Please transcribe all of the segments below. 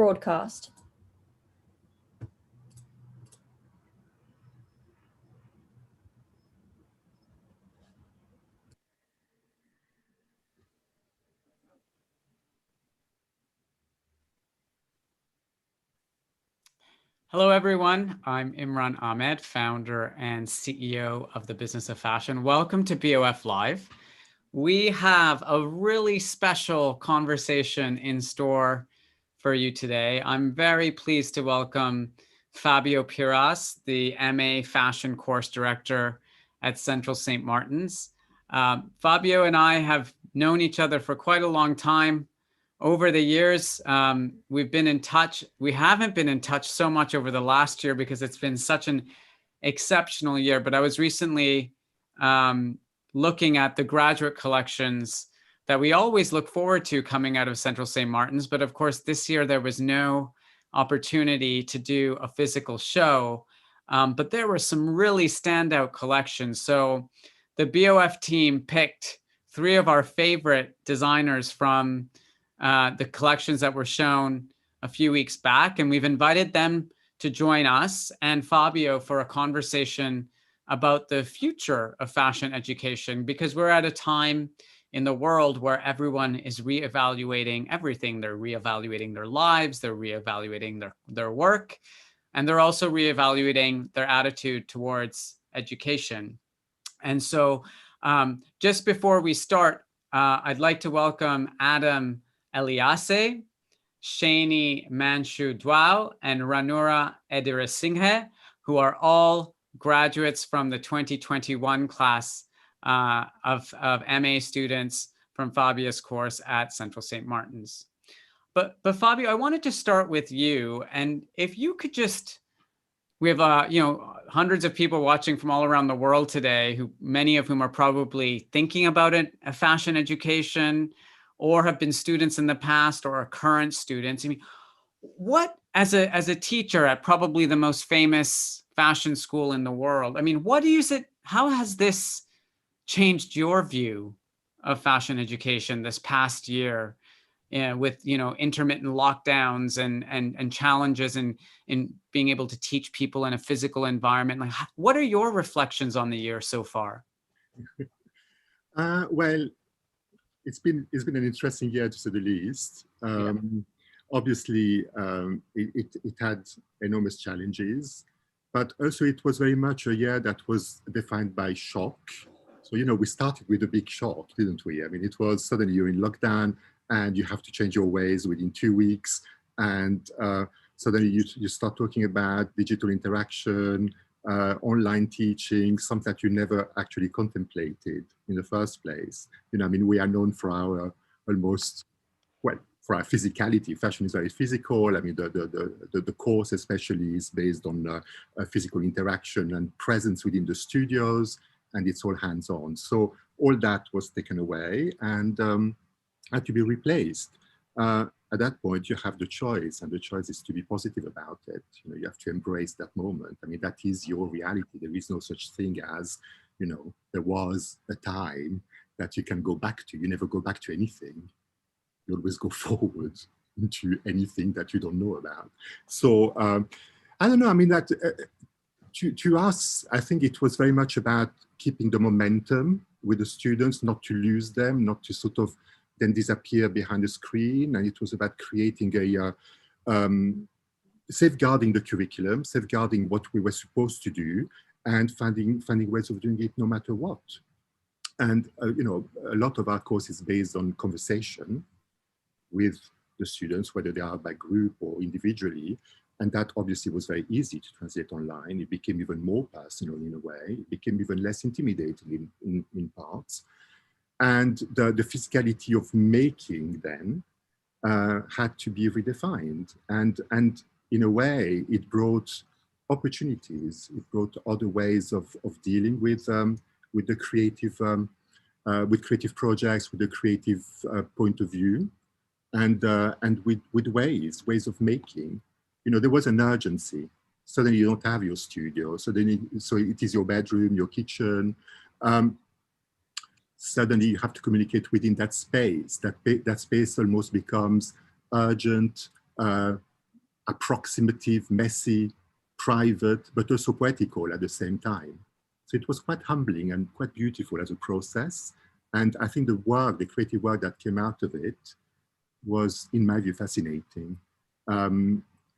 broadcast. Hello, everyone. I'm Imran Amed, founder and CEO of the Business of Fashion. Welcome to BOF Live. We have a really special conversation in store for you today. I'm very pleased to welcome Fabio Piras, the MA Fashion Course Director at Central St. Martin's. Fabio and I have known each other for quite a long time. Over the years, we've been in touch. We haven't been in touch so much over the last year because it's been such an exceptional year. But I was recently looking at the graduate collections that we always look forward to coming out of Central St. Martin's. But of course, this year there was no opportunity to do a physical show. But there were some really standout collections. So the BOF team picked 3 of our favorite designers from the collections that were shown a few weeks back, and we've invited them to join us and Fabio for a conversation about the future of fashion education, because we're at a time in the world where everyone is reevaluating everything. They're reevaluating their lives, they're reevaluating their work, and they're also reevaluating their attitude towards education. And so just before we start, I'd like to welcome Adam Elyassé, Shaney Manchurian, Diao, and Ranura Edirisinghe, who are all graduates from the 2021 class of MA students from Fabio's course at Central St. Martin's. But Fabio, I wanted to start with you, and if you could just, we have hundreds of people watching from all around the world today, who many of whom are probably thinking about a fashion education, or have been students in the past, or are current students. I mean, what, as a teacher at probably the most famous fashion school in the world, I mean, how has this changed your view of fashion education this past year, with intermittent lockdowns and challenges in being able to teach people in a physical environment? Like, what are your reflections on the year so far? Well, it's been an interesting year, to say the least. Obviously, it had enormous challenges, but also it was very much a year that was defined by shock. So, we started with a big shock, didn't we? I mean, it was suddenly you're in lockdown and you have to change your ways within 2 weeks. And suddenly you start talking about digital interaction, online teaching, something that you never actually contemplated in the first place. I mean, we are known for our for our physicality. Fashion is very physical. I mean, the course especially is based on physical interaction and presence within the studios, and it's all hands-on. So all that was taken away and had to be replaced. At that point, you have the choice, and the choice is to be positive about it. You have to embrace that moment. I mean, that is your reality. There is no such thing as, there was a time that you can go back to. You never go back to anything. You always go forward into anything that you don't know about. So I don't know. I mean, that to us, I think it was very much about keeping the momentum with the students, not to lose them, not to sort of then disappear behind the screen. And it was about creating safeguarding the curriculum, safeguarding what we were supposed to do, and finding ways of doing it no matter what. And a lot of our course is based on conversation with the students, whether they are by group or individually. And that obviously was very easy to translate online. It became even more personal in a way. It became even less intimidating in parts. And the physicality of making then had to be redefined. And in a way, it brought opportunities. It brought other ways of dealing with the creative, with creative projects, with the creative point of view, and with ways of making. There was an urgency. Suddenly you don't have your studio. So it is your bedroom, your kitchen. Suddenly you have to communicate within that space. That space almost becomes urgent, approximative, messy, private, but also poetical at the same time. So it was quite humbling and quite beautiful as a process. And I think the work, the creative work that came out of it was, in my view, fascinating.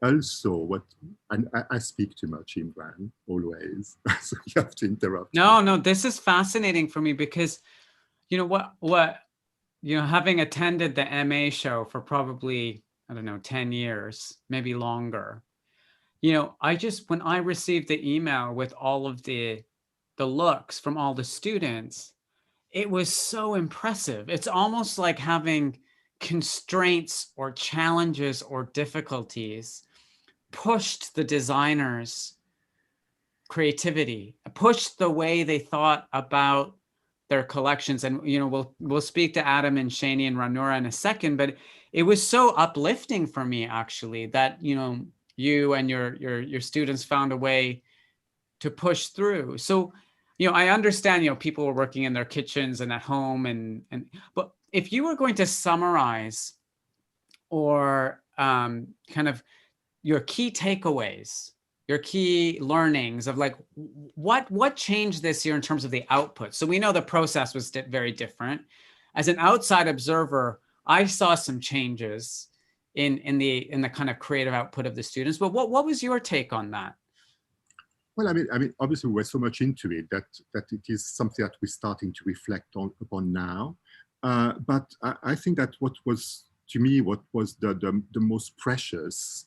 Also, and I speak too much, Imran, always, so you have to interrupt. No, this is fascinating for me because, having attended the MA show for probably, I don't know, 10 years, maybe longer, when I received the email with all of the looks from all the students, it was so impressive. It's almost like having constraints or challenges or difficulties pushed the designers' creativity, pushed the way they thought about their collections. And we'll speak to Adam and Shaney and Ranura in a second, but it was so uplifting for me actually that you and your students found a way to push through. So I understand people were working in their kitchens and at home but if you were going to summarize or kind of your key takeaways, your key learnings of like what changed this year in terms of the output. So we know the process was very different. As an outside observer, I saw some changes in the kind of creative output of the students. But what was your take on that? Well, I mean, obviously we're so much into it that it is something that we're starting to reflect upon now. But I think that what was the most precious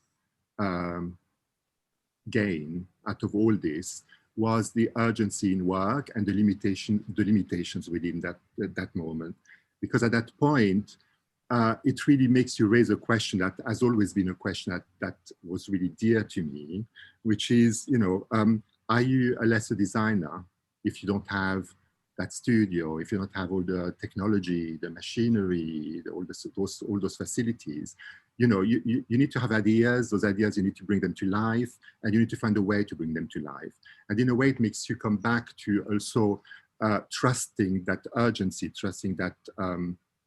gain out of all this was the urgency in work and the limitations within that moment. Because at that point, it really makes you raise a question that has always been a question that was really dear to me, which is, are you a lesser designer if you don't have that studio, if you don't have all the technology, the machinery, all those facilities? You need to have ideas. Those ideas, you need to bring them to life, and you need to find a way to bring them to life. And in a way, it makes you come back to also trusting that urgency, trusting that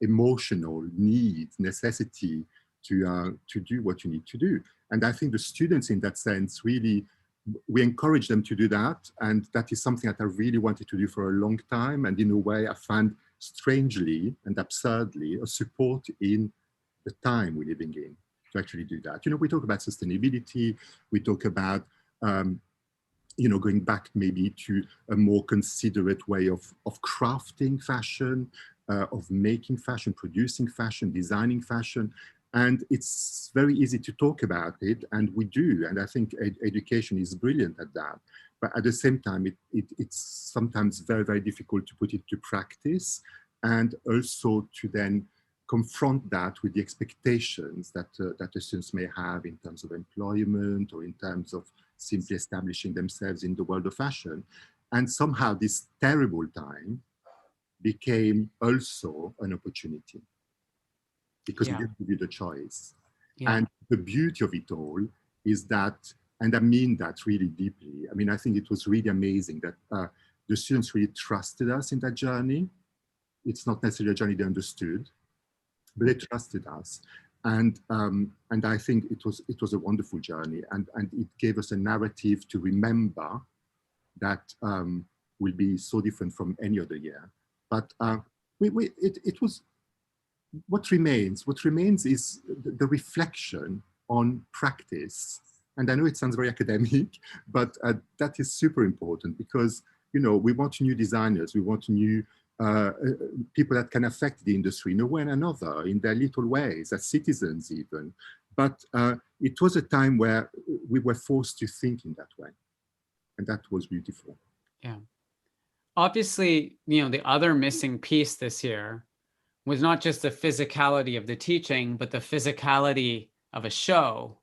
emotional need, necessity to do what you need to do. And I think the students in that sense, really, we encourage them to do that. And that is something that I really wanted to do for a long time. And in a way, I found strangely and absurdly a support in the time we're living in to actually do that. We talk about sustainability, we talk about going back maybe to a more considerate way of crafting fashion, of making fashion, producing fashion, designing fashion. And it's very easy to talk about it, and we do. And I think education is brilliant at that. But at the same time, it's sometimes very, very difficult to put it to practice, and also to then confront that with the expectations that the students may have in terms of employment or in terms of simply establishing themselves in the world of fashion. And somehow this terrible time became also an opportunity because we didn't give you the choice. Yeah. And the beauty of it all is that, and I mean that really deeply, I mean, I think it was really amazing that the students really trusted us in that journey. It's not necessarily a journey they understood, but they trusted us. And I think it was a wonderful journey, and it gave us a narrative to remember that will be so different from any other year. But it was, what remains is the reflection on practice. And I know it sounds very academic, but that is super important because, we want new designers, we want new people that can affect the industry in a way or another, in their little ways, as citizens even. But it was a time where we were forced to think in that way. And that was beautiful. Yeah. Obviously, the other missing piece this year was not just the physicality of the teaching, but the physicality of a show.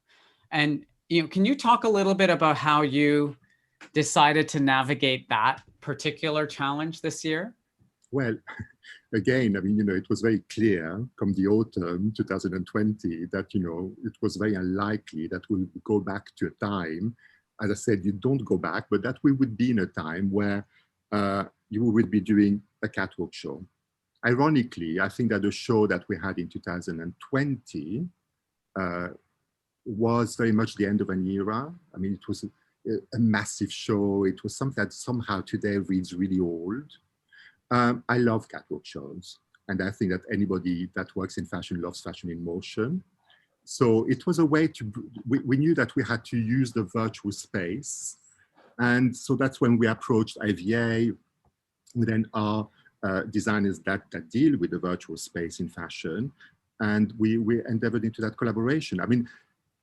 And, can you talk a little bit about how you decided to navigate that particular challenge this year? Well, again, I mean, it was very clear come the autumn 2020 that, it was very unlikely that we would go back to a time, as I said, you don't go back, but that we would be in a time where you would be doing a catwalk show. Ironically, I think that the show that we had in 2020 was very much the end of an era. I mean, it was a massive show. It was something that somehow today reads really old. I love catwalk shows. And I think that anybody that works in fashion loves fashion in motion. So it was a way to, we knew that we had to use the virtual space. And so that's when we approached IVA, and then our designers that deal with the virtual space in fashion. And we endeavored into that collaboration. I mean,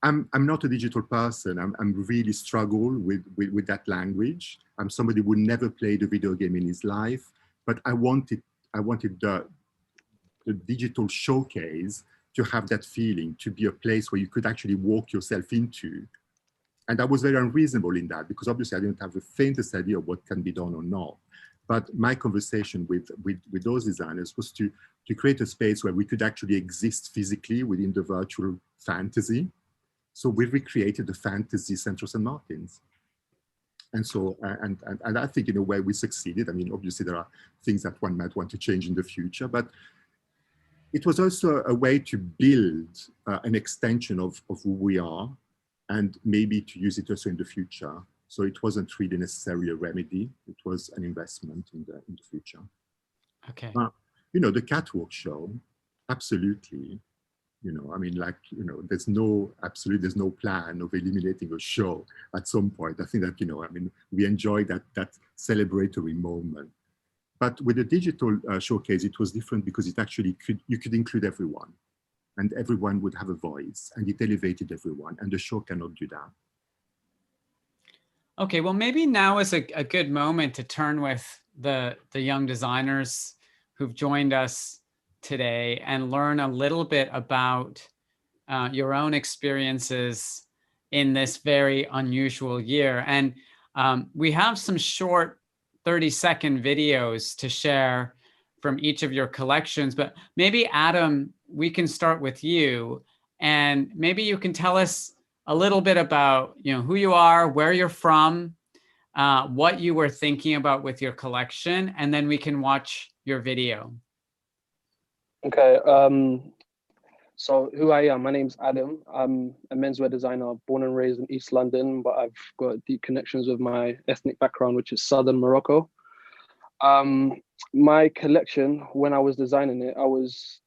I'm not a digital person. I'm really struggle with that language. I'm somebody who never played a video game in his life, but I wanted the digital showcase to have that feeling, to be a place where you could actually walk yourself into. And I was very unreasonable in that, because obviously I didn't have the faintest idea of what can be done or not. But my conversation with those designers was to create a space where we could actually exist physically within the virtual fantasy. So we recreated the fantasy Central St. Martin's. And so, and I think in a way we succeeded. I mean, obviously there are things that one might want to change in the future, but it was also a way to build an extension of who we are, and maybe to use it also in the future. So it wasn't really necessarily a remedy. It was an investment in the future. Okay. You know, the catwalk show, absolutely. You know, I mean, like, you know, there's no plan of eliminating a show at some point. I think that, you know, I mean, we enjoy that celebratory moment. But with the digital showcase, it was different because it actually you could include everyone, and everyone would have a voice, and it elevated everyone, and the show cannot do that. Okay, well, maybe now is a good moment to turn with the young designers who've joined us today and learn a little bit about your own experiences in this very unusual year. And we have some short 30-second videos to share from each of your collections, but maybe Adam, we can start with you, and maybe you can tell us a little bit about, you know, who you are, where you're from, what you were thinking about with your collection, and then we can watch your video. Okay, so who I am, my name's Adam. I'm a menswear designer, born and raised in East London, but I've got deep connections with my ethnic background, which is Southern Morocco. My collection, when I was designing it, I was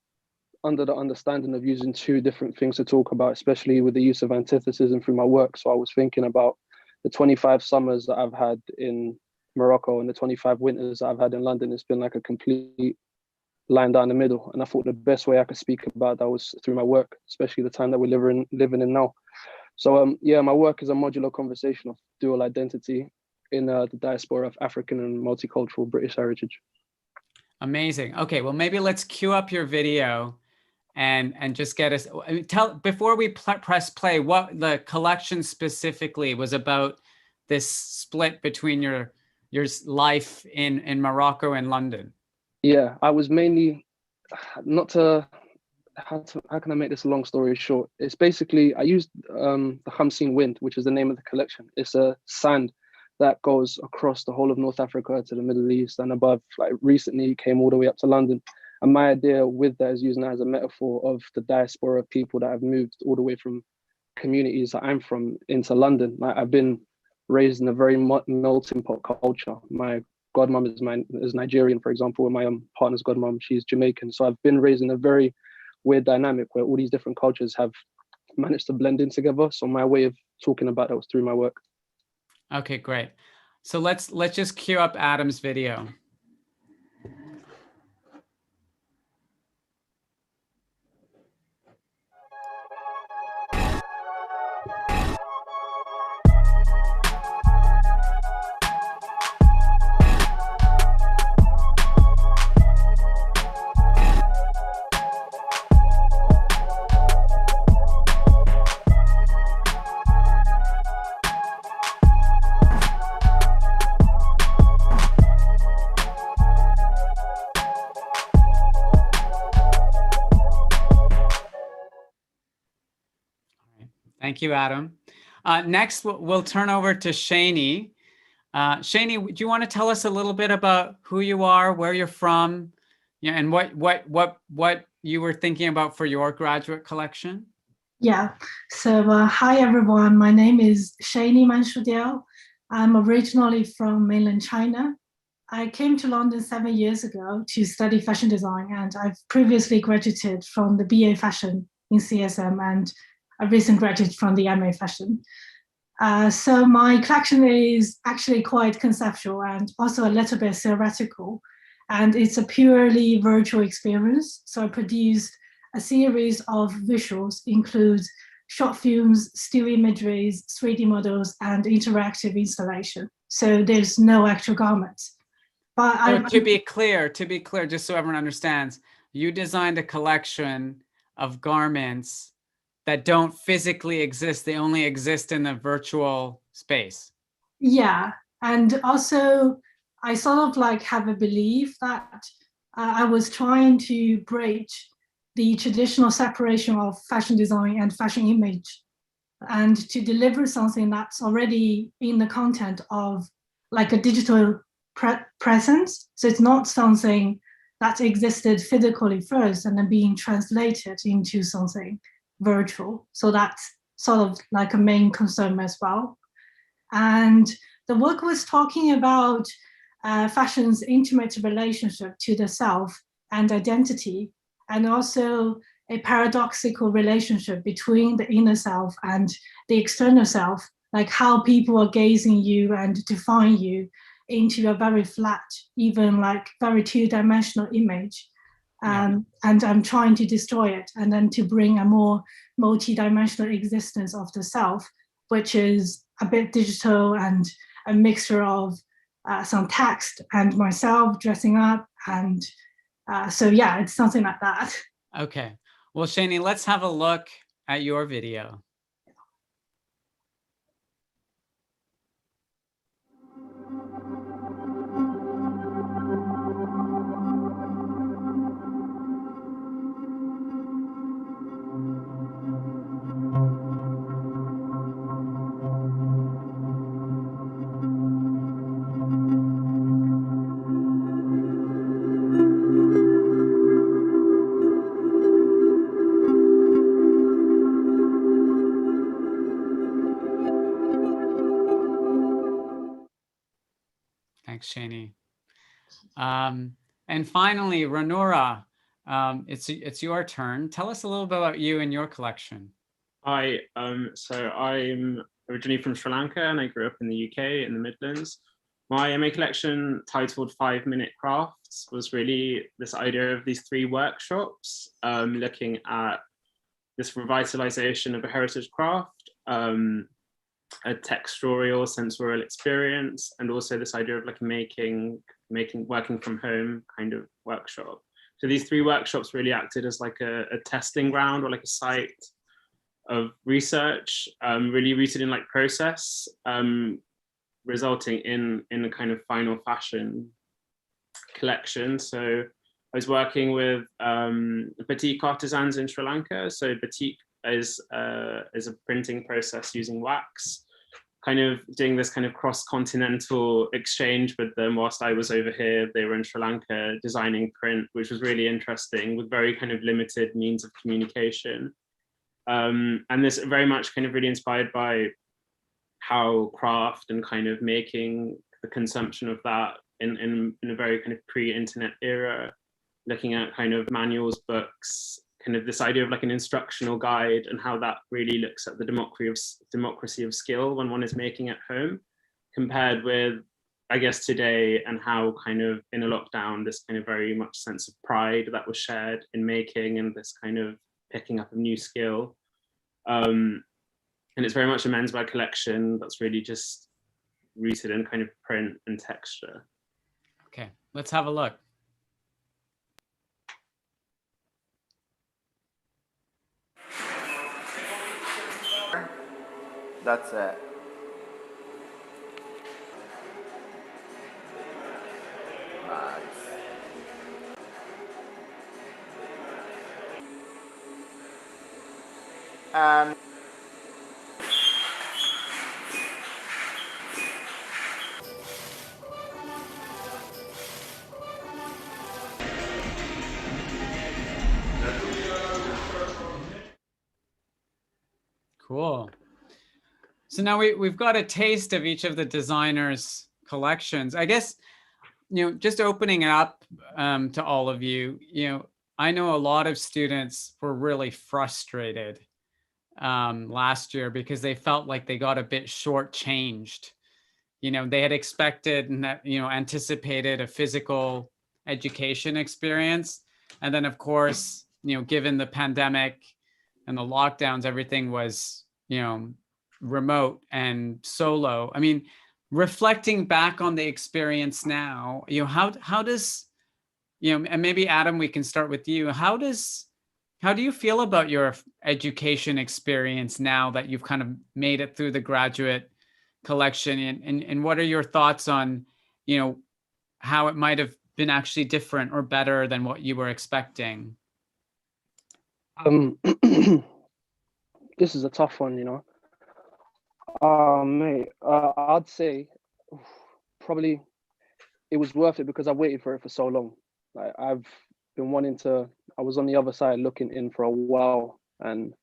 under the understanding of using two different things to talk about, especially with the use of antithesis through my work. So I was thinking about the 25 summers that I've had in Morocco and the 25 winters that I've had in London. It's been like a complete line down the middle. And I thought the best way I could speak about that was through my work, especially the time that we're living in now. So yeah, my work is a modular conversation of dual identity in the diaspora of African and multicultural British heritage. Amazing. Okay, well, maybe let's cue up your video and just get us, before we press play, what the collection specifically was about, this split between your life in Morocco and London. Yeah, I was mainly, how can I make this a long story short? It's basically, I used the Khamsin wind, which is the name of the collection. It's a sand that goes across the whole of North Africa to the Middle East and above. Like recently came all the way up to London. And my idea with that is using that as a metaphor of the diaspora of people that have moved all the way from communities that I'm from into London. I've been raised in a very melting pot culture. My godmom is Nigerian, for example, and my partner's godmom, she's Jamaican. So I've been raised in a very weird dynamic where all these different cultures have managed to blend in together. So my way of talking about that was through my work. Okay, great. So let's just cue up Adam's video. Thank you, Adam. Next, we'll turn over to Chaney. Chaney, do you want to tell us a little bit about who you are, where you're from, and what you were thinking about for your graduate collection? Yeah. So hi everyone. My name is Shaney Manchurian. I'm originally from mainland China. I came to London 7 years ago to study fashion design, and I've previously graduated from the BA Fashion in CSM, and I recently graduated from the MA Fashion. So my collection is actually quite conceptual and also a little bit theoretical, and it's a purely virtual experience. So I produced a series of visuals, include short films, still imageries, 3D models, and interactive installation. So there's no actual garments. But to be clear, just so everyone understands, you designed a collection of garments that don't physically exist. They only exist in the virtual space. Yeah, and also I sort of like have a belief that I was trying to bridge the traditional separation of fashion design and fashion image, and to deliver something that's already in the content of like a digital presence. So it's not something that existed physically first and then being translated into something virtual. So that's sort of like a main concern as well. And the work was talking about fashion's intimate relationship to the self and identity, and also a paradoxical relationship between the inner self and the external self, like how people are gazing you and define you into a very flat, even like very two-dimensional image. And I'm trying to destroy it and then to bring a more multi-dimensional existence of the self, which is a bit digital and a mixture of some text and myself dressing up. And so, yeah, it's something like that. Okay. Well, Chaney, let's have a look at your video. Thanks, Chaney. And finally, Ranura, it's your turn. Tell us a little bit about you and your collection. Hi, so I'm originally from Sri Lanka and I grew up in the UK in the Midlands. My MA collection, titled 5-Minute Crafts, was really this idea of these 3 workshops, looking at this revitalization of a heritage craft, a textural, sensorial experience, and also this idea of like working from home kind of workshop. So these 3 workshops really acted as like a testing ground or like a site of research, really rooted in like process, resulting in a kind of final fashion collection. So I was working with batik artisans in Sri Lanka. So batik is a printing process using wax, kind of doing this kind of cross-continental exchange with them whilst I was over here. They were in Sri Lanka designing print, which was really interesting with very kind of limited means of communication. And this very much kind of really inspired by how craft and kind of making the consumption of that in a very kind of pre-internet era, looking at kind of manuals, books, kind of this idea of like an instructional guide and how that really looks at the democracy of skill when one is making at home, compared with, I guess, today, and how kind of in a lockdown, this kind of very much sense of pride that was shared in making and this kind of picking up a new skill. And it's very much a menswear collection that's really just rooted in kind of print and texture. Okay, let's have a look. That's it. And So now we've got a taste of each of the designers' collections. I guess, just opening it up to all of you, I know a lot of students were really frustrated last year because they felt like they got a bit shortchanged. They had expected and anticipated a physical education experience. And then, of course, given the pandemic and the lockdowns, everything was, remote and solo. I mean, reflecting back on the experience now, how does, and maybe Adam, we can start with you. How do you feel about your education experience now that you've kind of made it through the graduate collection, and what are your thoughts on, how it might have been actually different or better than what you were expecting? This is a tough one, mate. I'd say probably it was worth it because I waited for it for so long. Like I've been wanting to. I was on the other side looking in for a while, and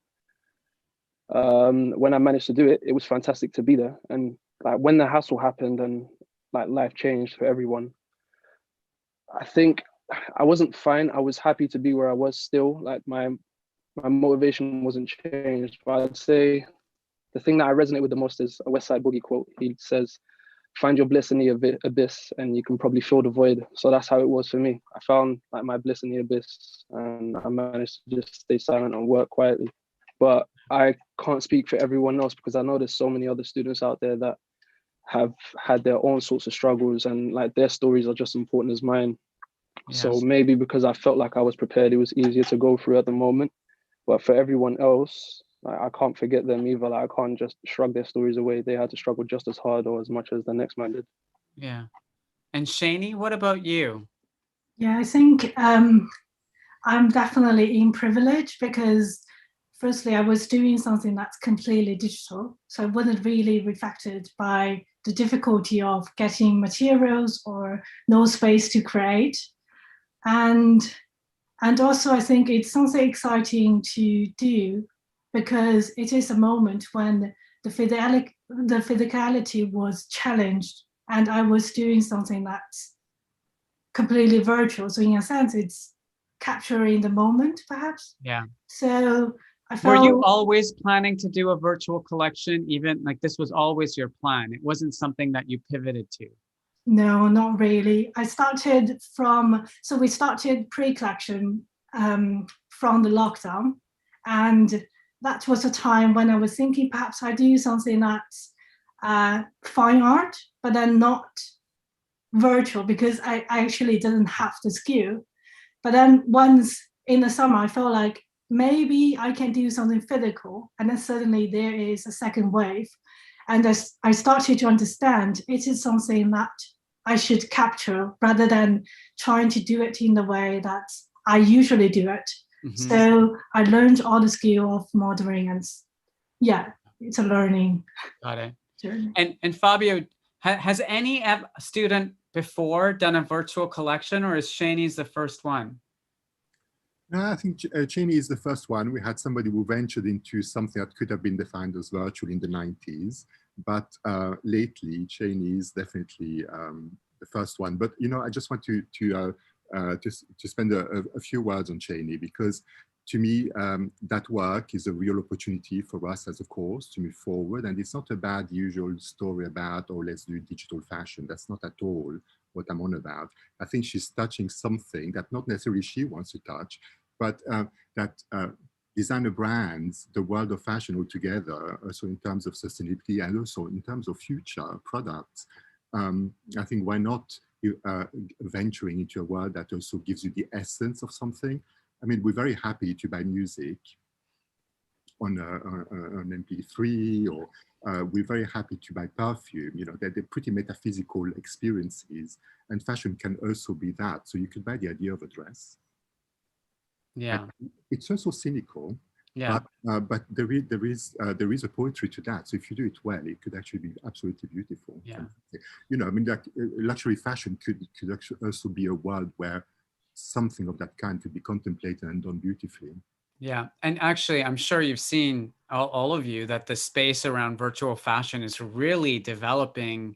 when I managed to do it, it was fantastic to be there. And like when the hassle happened and like life changed for everyone, I think I wasn't fine. I was happy to be where I was still. Like my motivation wasn't changed. But I'd say the thing that I resonate with the most is a West Side Boogie quote. He says, "Find your bliss in the abyss, and you can probably fill the void." So that's how it was for me. I found like my bliss in the abyss, and I managed to just stay silent and work quietly. But I can't speak for everyone else because I know there's so many other students out there that have had their own sorts of struggles, and like their stories are just important as mine. Yes. So maybe because I felt like I was prepared, it was easier to go through at the moment. But for everyone else, like, I can't forget them either. Like, I can't just shrug their stories away. They had to struggle just as hard or as much as the next man did. Yeah. And Shaney, what about you? Yeah, I think I'm definitely in privilege because firstly, I was doing something that's completely digital. So I wasn't really affected by the difficulty of getting materials or no space to create. And also I think it's something exciting to do because it is a moment when the physicality was challenged and I was doing something that's completely virtual. So in a sense, it's capturing the moment, perhaps. Yeah. So I felt. Were you always planning to do a virtual collection? Even like this was always your plan? It wasn't something that you pivoted to? No, not really. I started so we started pre-collection from the lockdown. And that was a time when I was thinking perhaps I do something that's fine art, but then not virtual because I actually didn't have the skill. But then once in the summer, I felt like maybe I can do something physical. And then suddenly there is a second wave. And as I started to understand, it is something that I should capture rather than trying to do it in the way that I usually do it. Mm-hmm. So I learned all the skill of modeling, and yeah, it's a learning. Got it. Journey. And Fabio, has any student before done a virtual collection, or is Shaney's the first one? No, I think Chaney is the first one. We had somebody who ventured into something that could have been defined as virtual in the 90s, but lately Chaney is definitely the first one. But I just want to spend a few words on Chaney because to me that work is a real opportunity for us as a course to move forward, and it's not a bad usual story about let's do digital fashion. That's not at all what I'm on about. I think she's touching something that not necessarily she wants to touch, but that designer brands, the world of fashion altogether, also in terms of sustainability and also in terms of future products. I think why not venturing into a world that also gives you the essence of something. I mean, we're very happy to buy music on an MP3, or we're very happy to buy perfume. They're pretty metaphysical experiences, and fashion can also be that. So you could buy the idea of a dress. Yeah, it's also cynical. Yeah, but there is a poetry to that. So if you do it well, it could actually be absolutely beautiful. Yeah, I mean, like luxury fashion could actually also be a world where something of that kind could be contemplated and done beautifully. Yeah. And actually, I'm sure you've seen, all of you, that the space around virtual fashion is really developing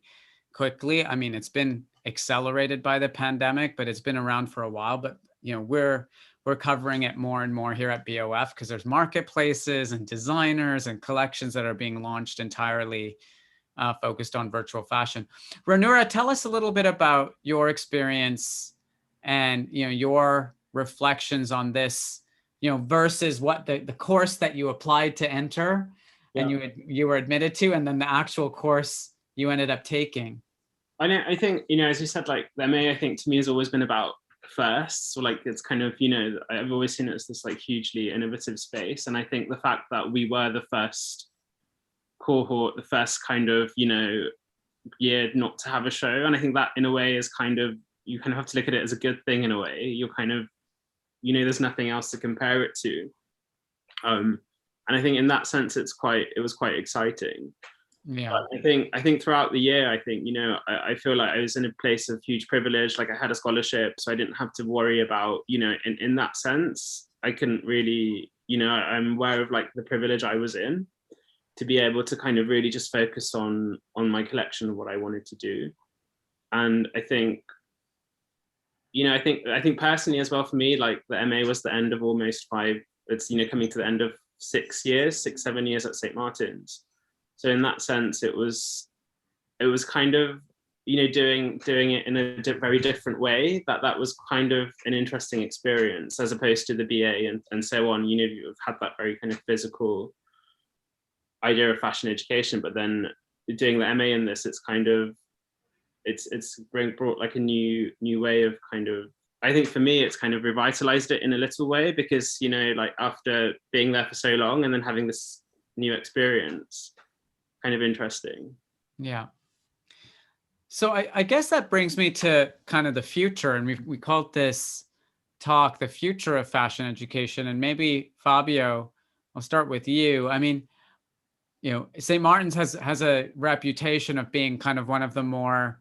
quickly. I mean, it's been accelerated by the pandemic, but it's been around for a while. But, you know, we're covering it more and more here at BOF because there's marketplaces and designers and collections that are being launched entirely focused on virtual fashion. Ranura, tell us a little bit about your experience and, you know, your reflections on this, you know, versus what the course that you applied to enter and you were admitted to, and then the actual course you ended up taking. I think, you know, as you said, like the MA, I think to me has always been about firsts. So like it's kind of, you know, I've always seen it as this like hugely innovative space. And I think the fact that we were the first cohort, the first kind of, you know, year not to have a show, and I think that in a way is kind of, you kind of have to look at it as a good thing in a way. You're kind of, you know, there's nothing else to compare it to. And I think in that sense, it was quite exciting. Yeah. But I think throughout the year, I think, you know, I feel like I was in a place of huge privilege. Like I had a scholarship, so I didn't have to worry about, you know, in that sense, I couldn't really, you know, I'm aware of like the privilege I was in to be able to kind of really just focus on my collection of what I wanted to do. And I think, you know, I think personally as well for me, like the MA was the end of almost 5, it's, you know, coming to the end of 6 years, 7 years at St. Martin's. So in that sense, it was kind of, you know, doing it in a very different way. That was kind of an interesting experience as opposed to the BA and so on. You know, you've had that very kind of physical idea of fashion education, but then doing the MA in this, it's kind of, it's brought like a new way of kind of, I think for me, it's kind of revitalized it in a little way because, you know, like after being there for so long and then having this new experience, kind of interesting. Yeah. So I guess that brings me to kind of the future, and we called this talk the future of fashion education. And maybe Fabio, I'll start with you. I mean, you know, St. Martin's has a reputation of being kind of one of the more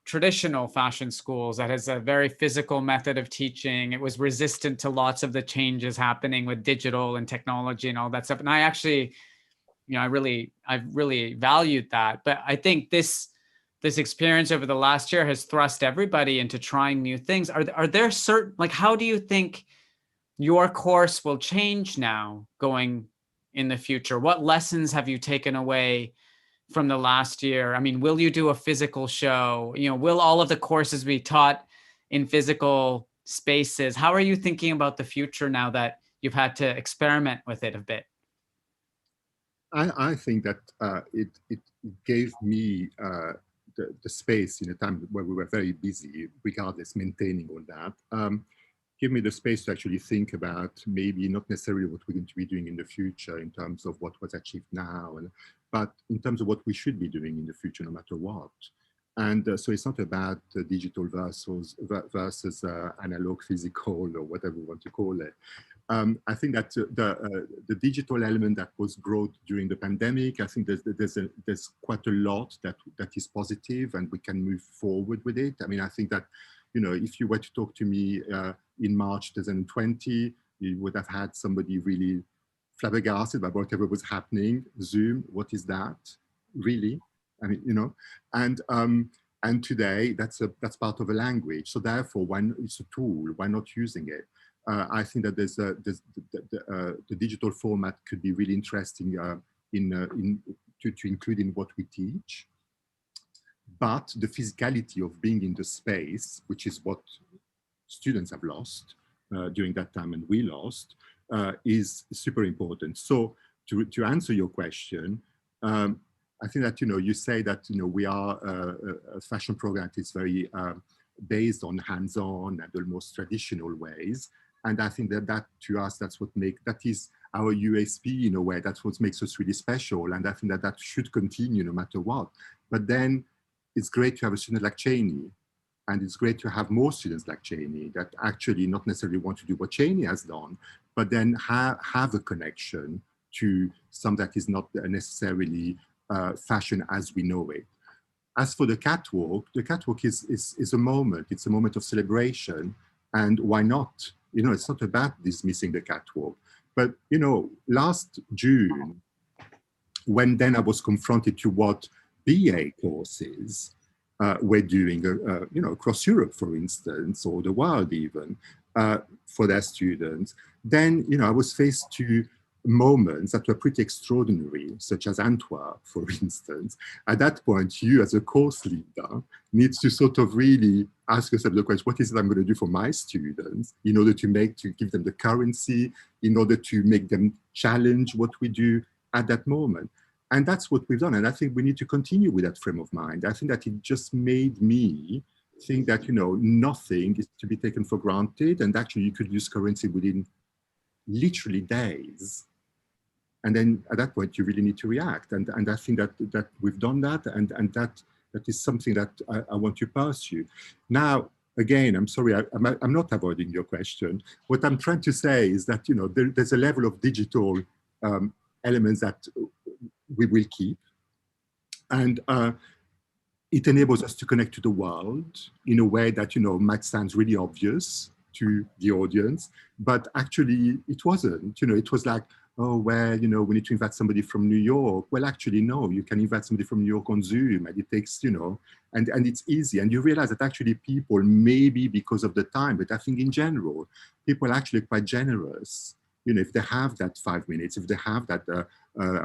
traditional fashion schools that has a very physical method of teaching. It was resistant to lots of the changes happening with digital and technology and all that stuff. And I actually, you know, I've really valued that. But I think this experience over the last year has thrust everybody into trying new things. Are there certain, like, how do you think your course will change now going in the future? What lessons have you taken away from the last year? I mean, will you do a physical show? You know, will all of the courses be taught in physical spaces? How are you thinking about the future now that you've had to experiment with it a bit? I think that it gave me the space in a time where we were very busy, regardless, maintaining all that. Give me the space to actually think about maybe not necessarily what we're going to be doing in the future in terms of what was achieved now, but in terms of what we should be doing in the future, no matter what. And so it's not about digital versus analog, physical, or whatever we want to call it. I think that the digital element that was growth during the pandemic, I think there's quite a lot that is positive, and we can move forward with it. I mean, I think that, you know, if you were to talk to me in March 2020, you would have had somebody really flabbergasted about whatever was happening. Zoom, what is that? Really? I mean, you know, and today that's part of a language. So therefore, when it's a tool, why not using it? I think that the digital format could be really interesting to include in what we teach. But the physicality of being in the space, which is what students have lost during that time and we lost, is super important. So to answer your question, I think that, you know, you say that, you know, we are a fashion program that is very based on hands-on and almost traditional ways. And I think that to us, that is our USP in a way. That's what makes us really special. And I think that should continue no matter what. But then it's great to have a student like Chaney. And it's great to have more students like Chaney that actually not necessarily want to do what Chaney has done, but then have a connection to something that is not necessarily fashion as we know it. As for the catwalk is a moment. It's a moment of celebration. And why not? You know, it's not about dismissing the catwalk, But, you know, last June, when then I was confronted to what BA courses were doing, you know, across Europe, for instance, or the world even, for their students, then, you know, I was faced to moments that were pretty extraordinary, such as Antwerp, for instance. At that point, you as a course leader needs to sort of really ask yourself the question, what is it I'm going to do for my students in order to give them the currency, in order to make them challenge what we do at that moment. And that's what we've done. And I think we need to continue with that frame of mind. I think that it just made me think that, you know, nothing is to be taken for granted. And actually you could use currency within literally days. And then at that point, you really need to react. And I think that we've done that. And that is something that I want to pursue. Now, again, I'm sorry, I'm not avoiding your question. What I'm trying to say is that, you know, there's a level of digital elements that we will keep. And it enables us to connect to the world in a way that, you know, might sound really obvious to the audience, but actually it wasn't. You know, it was like, oh, well, you know, we need to invite somebody from New York. Well, actually, no, you can invite somebody from New York on Zoom, and it takes, you know, and it's easy. And you realize that actually people, maybe because of the time, but I think in general, people are actually quite generous. You know, if they have that 5 minutes, if they have that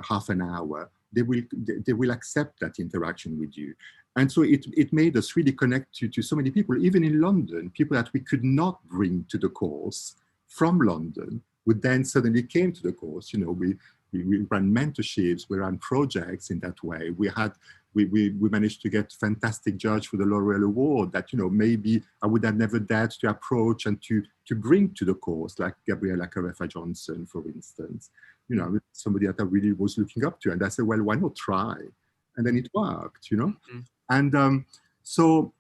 half an hour, they will accept that interaction with you. And so it made us really connect to so many people, even in London, people that we could not bring to the course from London would then suddenly came to the course. You know, we ran mentorships, we ran projects in that way. We managed to get fantastic judge for the L'Oreal Award that, you know, maybe I would have never dared to approach and to bring to the course, like Gabriella Carefa-Johnson, for instance. You know, somebody that I really was looking up to. And I said, well, why not try? And then it worked, you know? Mm-hmm. And so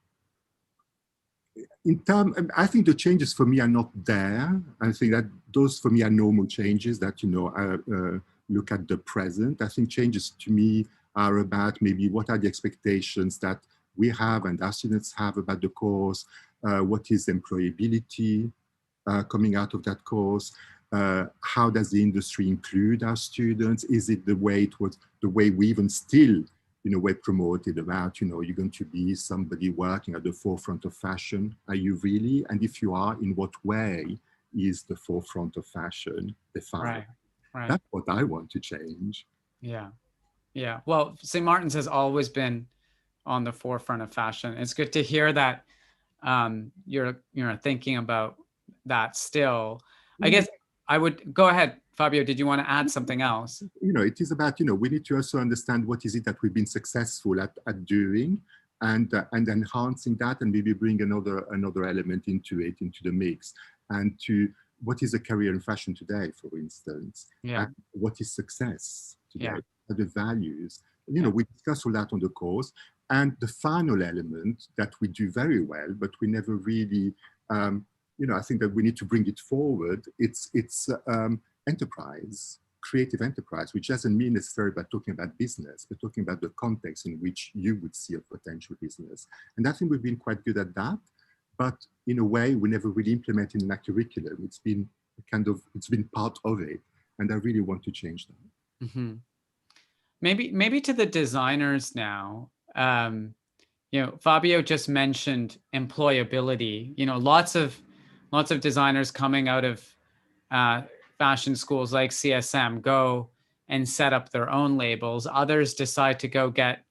I think the changes for me are not there. I think that those for me are normal changes that, you know, look at the present. I think changes to me are about maybe what are the expectations that we have and our students have about the course, what is employability coming out of that course, how does the industry include our students? Is it the way it was, the way we even still, in a way, promoted about, you know, you're going to be somebody working at the forefront of fashion. Are you really? And if you are, in what way is the forefront of fashion defined? Right. That's what I want to change. Yeah. Yeah. Well, St. Martin's has always been on the forefront of fashion. It's good to hear that you're thinking about that still. I guess I would go ahead. Fabio, did you want to add something else? You know, it is about, you know, we need to also understand what is it that we've been successful at doing and enhancing that, and maybe bring another element into the mix, and to what is a career in fashion today, for instance, and what is success today, are the values. You know, we discuss all that on the course, and the final element that we do very well, but we never really, you know, I think that we need to bring it forward. It's enterprise, creative enterprise, which doesn't mean necessarily about talking about business, but talking about the context in which you would see a potential business. And I think we've been quite good at that, but in a way, we never really implemented in our curriculum. It's been part of it. And I really want to change that. Mm-hmm. Maybe to the designers now, you know, Fabio just mentioned employability. You know, lots of designers coming out of fashion schools like CSM go and set up their own labels. Others decide to go get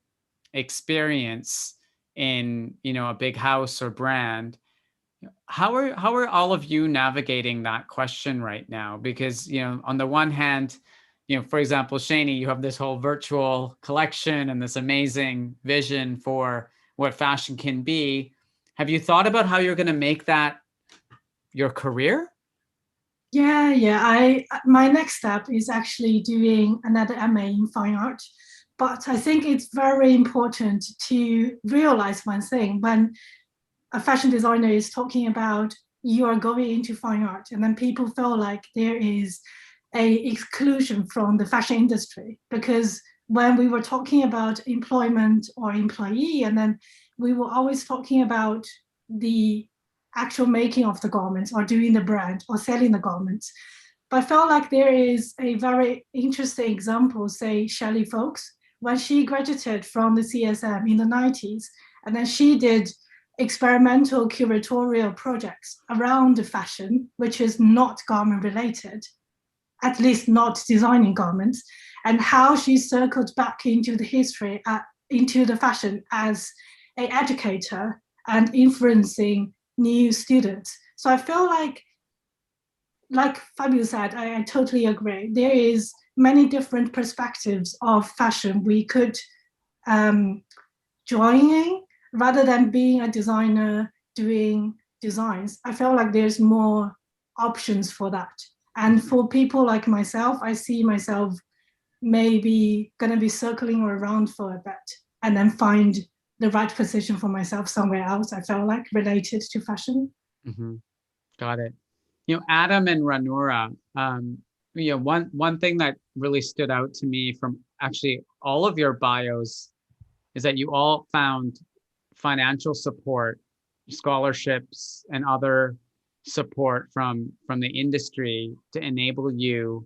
experience in, you know, a big house or brand. How are all of you navigating that question right now? Because, you know, on the one hand, you know, for example, Chaney, you have this whole virtual collection and this amazing vision for what fashion can be. Have you thought about how you're going to make that your career? Yeah. My next step is actually doing another MA in fine art. But I think it's very important to realize one thing. When a fashion designer is talking about you are going into fine art, and then people feel like there is a exclusion from the fashion industry, because when we were talking about employment or employee, and then we were always talking about the actual making of the garments or doing the brand or selling the garments. But I felt like there is a very interesting example, say Shelley Folks, when she graduated from the CSM in the 90s, and then she did experimental curatorial projects around fashion, which is not garment related, at least not designing garments, and how she circled back into the history, into the fashion as an educator and influencing new students. So I feel like Fabio said, I totally agree. There is many different perspectives of fashion we could join in, rather than being a designer doing designs. I feel like there's more options for that. And for people like myself, I see myself maybe gonna be circling around for a bit and then find the right position for myself somewhere else, I felt like, related to fashion. Mm-hmm. Got it. You know, Adam and Ranura, you know, one thing that really stood out to me from actually all of your bios is that you all found financial support, scholarships, and other support from the industry to enable you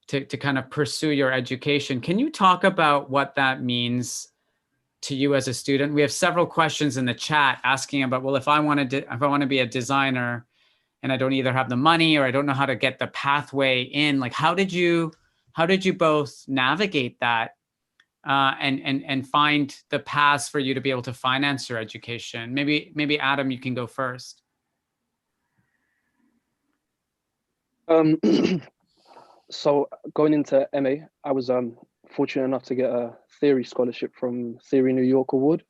to kind of pursue your education. Can you talk about what that means to you as a student? We have several questions in the chat asking about, well, if I want to be a designer and I don't either have the money or I don't know how to get the pathway in, like how did you both navigate that and find the paths for you to be able to finance your education? Maybe Adam, you can go first. So going into MA, I was fortunate enough to get a theory scholarship from Theory New York Award.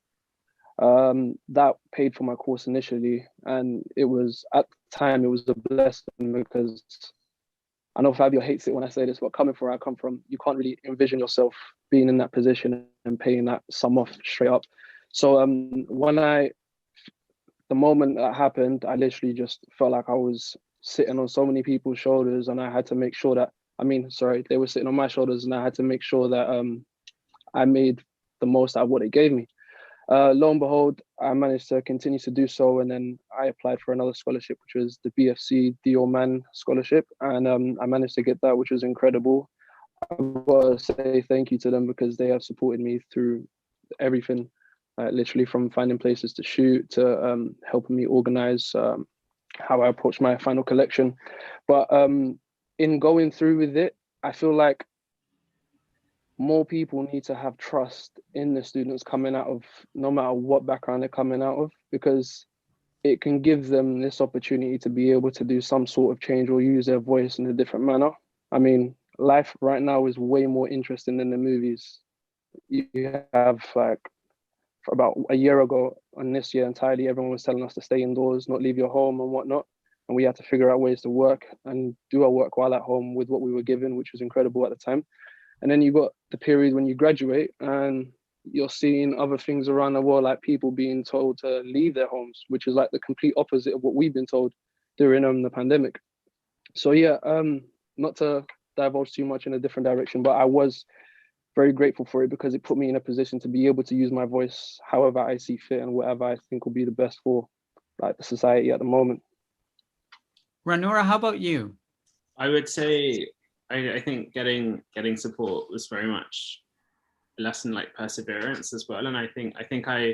That paid for my course initially, and it was, at the time, it was a blessing, because I know Fabio hates it when I say this, but coming from where I come from, you can't really envision yourself being in that position and paying that sum off straight up. So the moment that happened, I literally just felt like I was sitting on so many people's shoulders, and I had to make sure that, they were sitting on my shoulders, and I had to make sure that I made the most out of what it gave me. Lo and behold, I managed to continue to do so, and then I applied for another scholarship, which was the BFC Diao scholarship, and I managed to get that, which was incredible. I've got to say thank you to them, because they have supported me through everything, literally from finding places to shoot to helping me organize how I approach my final collection. But in going through with it, I feel like more people need to have trust in the students coming out of, no matter what background they're coming out of, because it can give them this opportunity to be able to do some sort of change or use their voice in a different manner. I mean, life right now is way more interesting than the movies. You have, like, for about a year ago, and this year entirely, everyone was telling us to stay indoors, not leave your home and whatnot. And we had to figure out ways to work and do our work while at home with what we were given, which was incredible at the time. And then you got the period when you graduate and you're seeing other things around the world, like people being told to leave their homes, which is like the complete opposite of what we've been told during the pandemic. So yeah, not to divulge too much in a different direction, but I was very grateful for it, because it put me in a position to be able to use my voice however I see fit and whatever I think will be the best for, like, the society at the moment. Ranura, how about you? I would say, I think getting support was very much a lesson, like perseverance as well. And I think I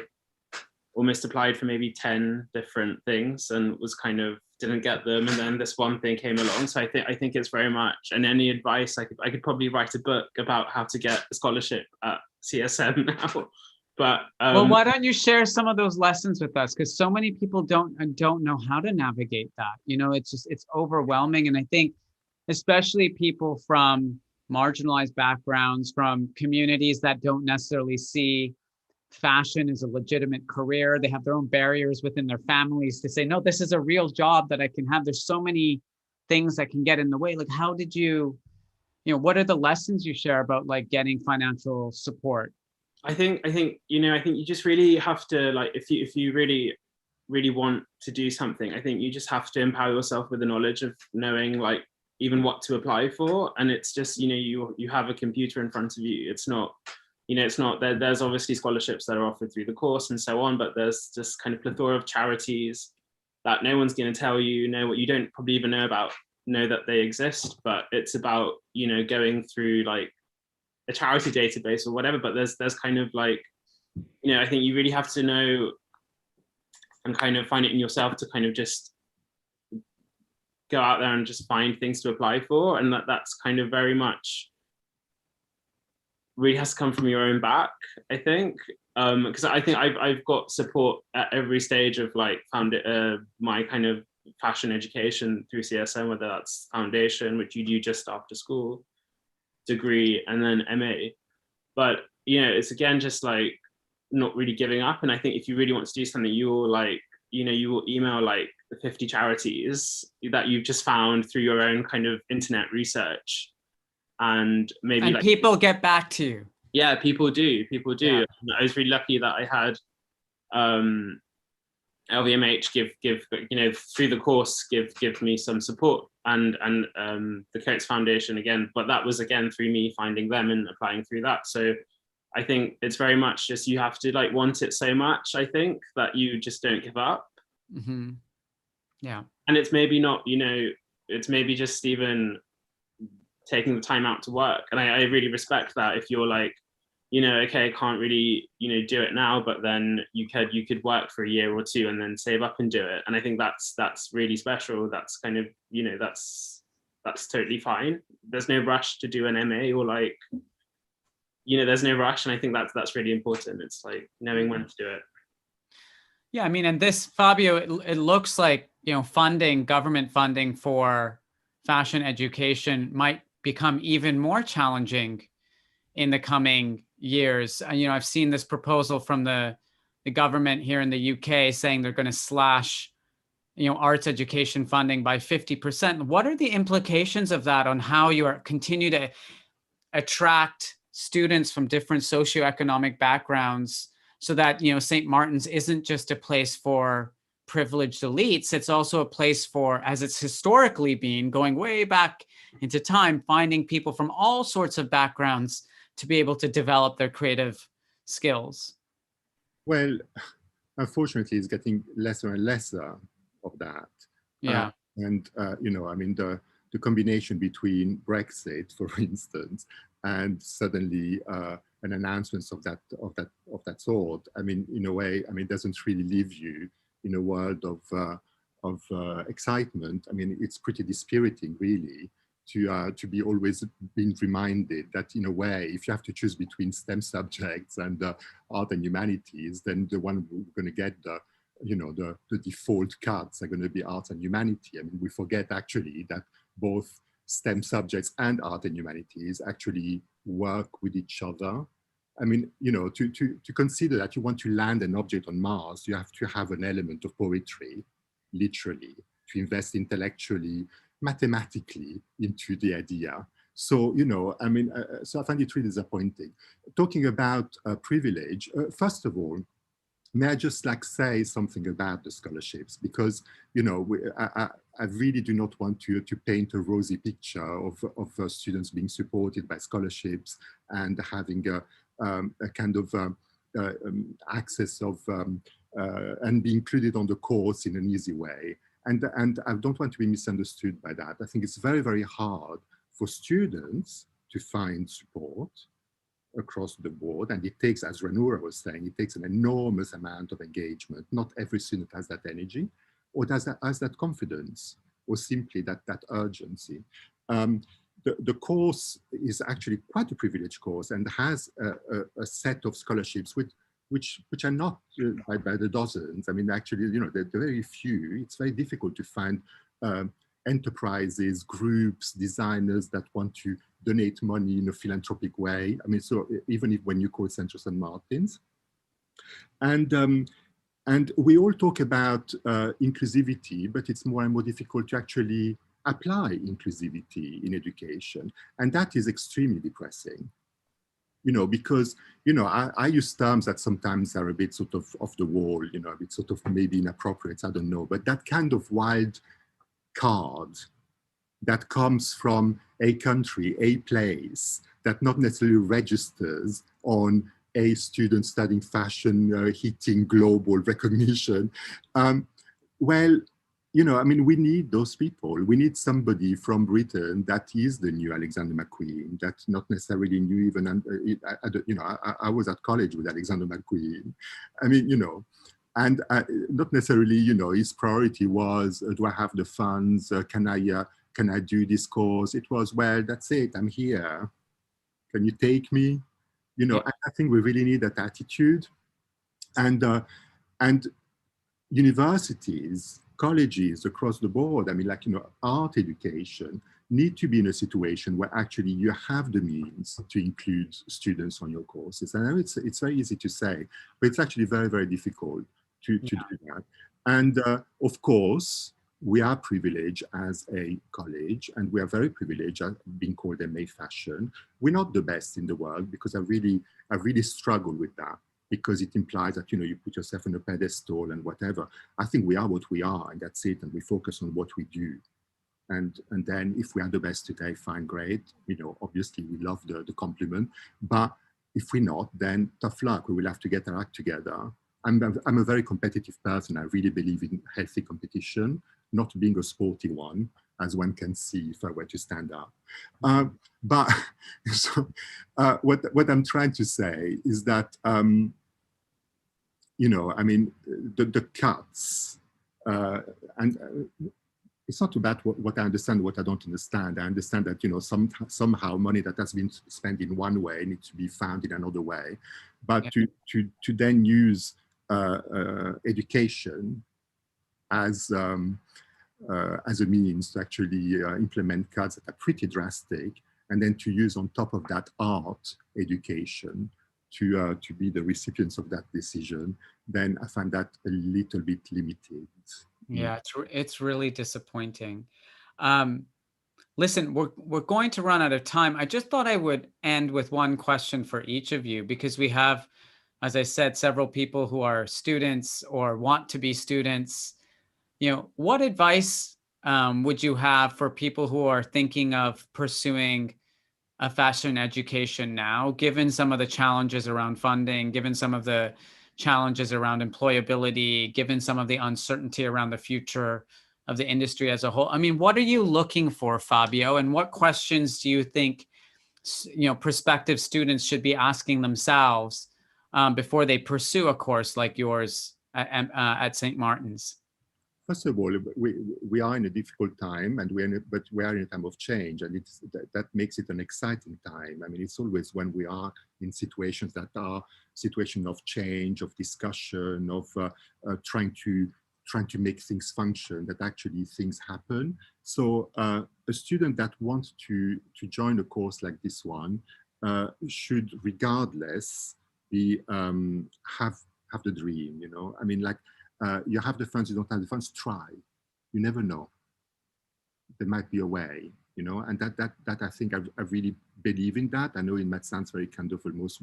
almost applied for maybe 10 different things and was kind of didn't get them, and then this one thing came along. So I think it's very much, and any advice I could probably write a book about how to get a scholarship at CSM now. But well, why don't you share some of those lessons with us? Because so many people don't know how to navigate that. You know, it's overwhelming. And I think especially people from marginalized backgrounds, from communities that don't necessarily see fashion as a legitimate career, they have their own barriers within their families to say, no, this is a real job that I can have. There's so many things that can get in the way. Like, how did you what are the lessons you share about, like, getting financial support? I think you just really have to, like, if you really want to do something, I think you just have to empower yourself with the knowledge of knowing, like, even what to apply for. And it's just, you have a computer in front of you. It's not there's obviously scholarships that are offered through the course and so on, but there's just kind of plethora of charities that no one's going to tell you what you don't probably even know about know that they exist, but it's about, you know, going through like a charity database or whatever. But there's kind of like, you know, I think you really have to know and kind of find it in yourself to kind of just go out there and just find things to apply for. And that's kind of very much really has to come from your own back, I think. Because I think I've got support at every stage of like my kind of fashion education through CSM, whether that's foundation, which you do just after school, degree, and then MA. But, you know, it's again, just like not really giving up. And I think if you really want to do something, you will like, you know, you will email like the 50 charities that you've just found through your own kind of internet research. And maybe like people get back to you. Yeah, people do. Yeah. I was really lucky that I had LVMH give you know, through the course give me some support, and the Coates Foundation again, but that was again through me finding them and applying through that. So I think it's very much just you have to like want it so much, I think, that you just don't give up. Mm-hmm. Yeah. And it's maybe not, you know, it's maybe just even taking the time out to work. And I really respect that. If you're like, you know, okay, I can't really, you know, do it now, but then you could work for a year or two and then save up and do it. And I think that's really special. That's kind of, you know, that's totally fine. There's no rush to do an MA or like, you know, there's no rush. And I think that's really important. It's like knowing when to do it. Yeah, I mean, and this, Fabio, it looks like, you know, government funding for fashion education might become even more challenging in the coming years. You know, I've seen this proposal from the government here in the UK saying they're going to slash, you know, arts education funding by 50%. What are the implications of that on how you continue to attract students from different socioeconomic backgrounds, so that, you know, St. Martin's isn't just a place for privileged elites, it's also a place for, as it's historically been, going way back into time, finding people from all sorts of backgrounds to be able to develop their creative skills? Well, unfortunately, it's getting lesser and lesser of that. Yeah. You know, I mean, the combination between Brexit, for instance, and suddenly an announcement of that sort, I mean, in a way, I mean, doesn't really leave you in a world of excitement. I mean, it's pretty dispiriting, really, to be always being reminded that, in a way, if you have to choose between STEM subjects and art and humanities, then the one who's going to get the default cuts are going to be arts and humanity. I mean, we forget actually that both STEM subjects and art and humanities actually work with each other. I mean, you know, to consider that you want to land an object on Mars, you have to have an element of poetry, literally, to invest intellectually, mathematically into the idea. So, you know, I mean, so I find it really disappointing. Talking about privilege, first of all, may I just like say something about the scholarships, because, you know, I really do not want to paint a rosy picture of students being supported by scholarships and having a kind of access of and be included on the course in an easy way. And I don't want to be misunderstood by that. I think it's very, very hard for students to find support across the board. And it takes, as Ranura was saying, it takes an enormous amount of engagement. Not every student has that energy, or has that confidence, or simply that urgency. The course is actually quite a privileged course and has a set of scholarships which are not by the dozens. I mean, actually, you know, they're very few. It's very difficult to find enterprises, groups, designers that want to donate money in a philanthropic way. I mean, so even if when you call Central St. Martin's. And we all talk about inclusivity, but it's more and more difficult to actually apply inclusivity in education. And that is extremely depressing. You know, because, you know, I use terms that sometimes are a bit sort of off the wall, you know, a bit sort of maybe inappropriate, I don't know, but that kind of wild card that comes from a country, a place, that not necessarily registers on a student studying fashion, hitting global recognition. Well, you know, I mean, we need those people. We need somebody from Britain that is the new Alexander McQueen, that not necessarily knew even, you know, I was at college with Alexander McQueen. I mean, you know, and not necessarily, you know, his priority was, do I have the funds? Can I do this course? It was, well, that's it, I'm here. Can you take me? You know, I think we really need that attitude. And universities, colleges across the board, I mean, like, you know, art education need to be in a situation where actually you have the means to include students on your courses. And I know it's very easy to say, but it's actually very, very difficult to do that. And of course, we are privileged as a college, and we are very privileged at being called MA Fashion. We're not the best in the world, because I really struggle with that, because it implies that, you know, you put yourself on a pedestal and whatever. I think we are what we are, and that's it, and we focus on what we do. And then if we are the best today, fine, great. You know, obviously we love the compliment, but if we're not, then tough luck. We will have to get our act together. I'm a very competitive person. I really believe in healthy competition, not being a sporty one, as one can see if I were to stand up. But so, what I'm trying to say is that, you know, I mean, the cuts, it's not about what I understand, what I don't understand. I understand that, you know, somehow money that has been spent in one way needs to be found in another way. But to then use education as a means to actually implement cuts that are pretty drastic, and then to use on top of that art education to be the recipients of that decision, then I find that a little bit limited. Yeah, it's really disappointing. Listen, we're going to run out of time. I just thought I would end with one question for each of you, because we have, as I said, several people who are students or want to be students. You know, what advice would you have for people who are thinking of pursuing a fashion education now, given some of the challenges around funding, given some of the challenges around employability, given some of the uncertainty around the future of the industry as a whole? I mean, what are you looking for, Fabio? And what questions do you think, you know, prospective students should be asking themselves before they pursue a course like yours at St. Martin's? First of all, we are in a difficult time, and but we are in a time of change, and that makes it an exciting time. I mean, it's always when we are in situations that are situations of change, of discussion, of trying to make things function, that actually things happen. So a student that wants to join a course like this one should, regardless, be have the dream. You know, I mean, like. You have the funds, you don't have the funds, try. You never know. There might be a way, you know, and that I think I really believe in that. I know it might sound very kind of almost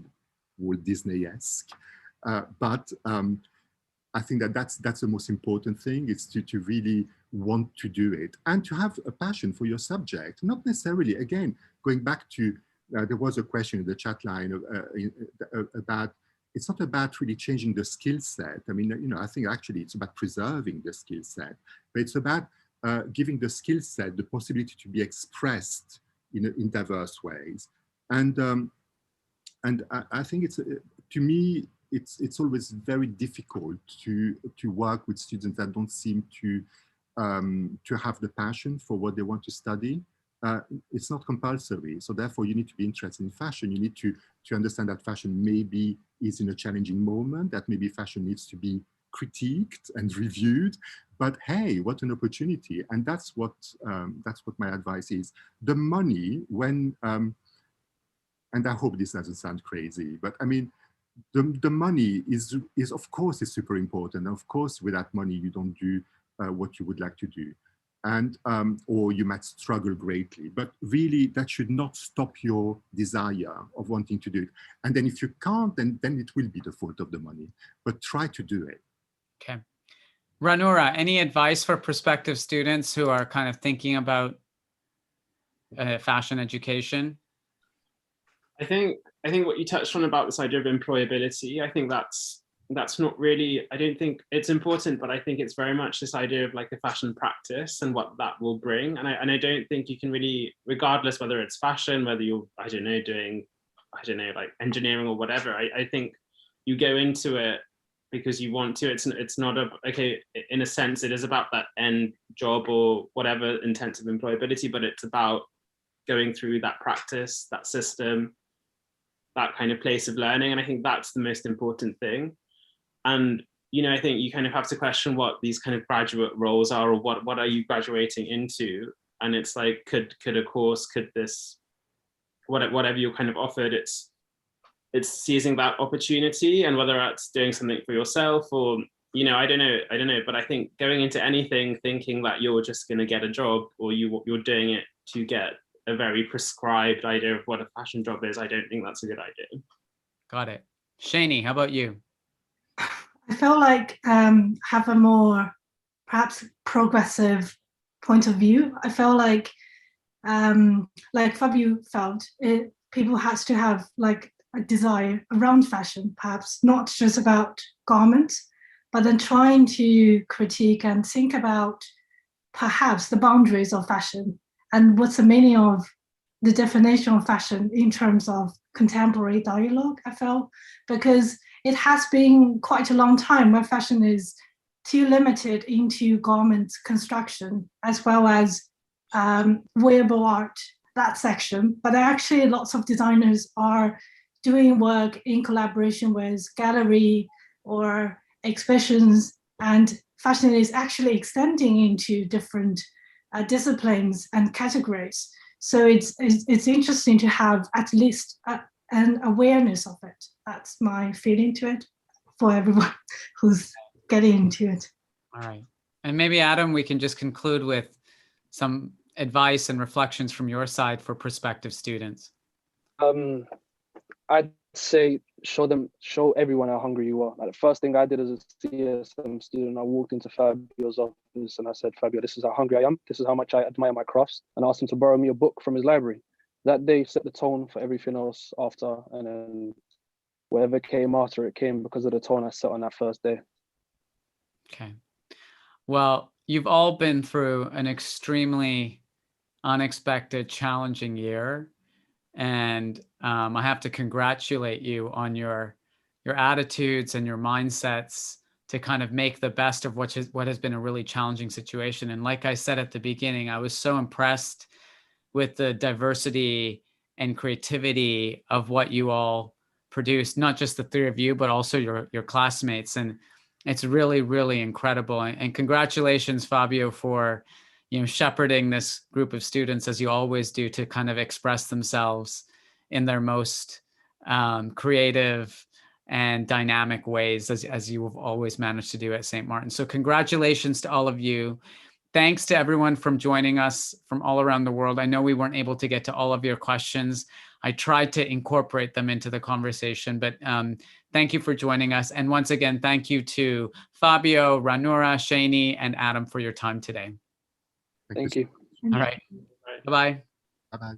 Walt Disney-esque, but I think that's the most important thing, is to really want to do it and to have a passion for your subject. Not necessarily, again, going back to, there was a question in the chat line about, it's not about really changing the skill set. I mean, you know, I think actually it's about preserving the skill set, but it's about giving the skill set the possibility to be expressed in diverse ways. And I think it's, to me, it's always very difficult to work with students that don't seem to have the passion for what they want to study. It's not compulsory, so therefore you need to be interested in fashion. You need to understand that fashion maybe is in a challenging moment, that maybe fashion needs to be critiqued and reviewed, but hey, what an opportunity. And that's what my advice is. The money, when, and I hope this doesn't sound crazy, but I mean, the money is of course is super important. Of course, with that money, you don't do what you would like to do. And or you might struggle greatly, but really that should not stop your desire of wanting to do it. And then if you can't, then it will be the fault of the money, but try to do it. Okay. Ranura, any advice for prospective students who are kind of thinking about fashion education? I think what you touched on about this idea of employability, I think that's that's not really, I don't think it's important, but I think it's very much this idea of like a fashion practice and what that will bring. And I don't think you can really, regardless whether it's fashion, whether you're, I don't know, doing, I don't know, like engineering or whatever, I think you go into it because you want to. It's not a, okay, in a sense, it is about that end job or whatever intensive employability, but it's about going through that practice, that system, that kind of place of learning. And I think that's the most important thing. And, you know, I think you kind of have to question what these kind of graduate roles are, or what are you graduating into? And it's like, could a course, could this, whatever you're kind of offered, it's seizing that opportunity, and whether that's doing something for yourself or, you know, I don't know, but I think going into anything thinking that you're just going to get a job, or you're doing it to get a very prescribed idea of what a fashion job is, I don't think that's a good idea. Got it. Shaney, how about you? I feel like have a more perhaps progressive point of view. I feel like Fabio felt, people has to have like a desire around fashion, perhaps not just about garments, but then trying to critique and think about perhaps the boundaries of fashion and what's the meaning of the definition of fashion in terms of contemporary dialogue, I felt, because it has been quite a long time where fashion is too limited into garment construction, as well as wearable art, that section. But actually lots of designers are doing work in collaboration with gallery or exhibitions, and fashion is actually extending into different disciplines and categories. So it's interesting to have at least an awareness of it. That's my feeling to it for everyone who's getting into it. All right. And maybe, Adam, we can just conclude with some advice and reflections from your side for prospective students. I'd say show everyone how hungry you are. Like the first thing I did as a CSM student, I walked into Fabio's office and I said, Fabio, this is how hungry I am. This is how much I admire my crafts. And I asked him to borrow me a book from his library. That day set the tone for everything else after, and then whatever came after, it came because of the tone I set on that first day. Okay. Well, you've all been through an extremely unexpected, challenging year. And I have to congratulate you on your attitudes and your mindsets to kind of make the best of what has been a really challenging situation. And like I said at the beginning, I was so impressed with the diversity and creativity of what you all produced, not just the three of you, but also your classmates. And it's really, really incredible. And congratulations, Fabio, for shepherding this group of students, as you always do, to kind of express themselves in their most creative and dynamic ways, as you have always managed to do at St. Martin. So congratulations to all of you. Thanks to everyone from joining us from all around the world. I know we weren't able to get to all of your questions. I tried to incorporate them into the conversation, but thank you for joining us. And once again, thank you to Fabio, Ranura, Chaney, and Adam for your time today. Thank you. All right. Bye-bye. Bye-bye.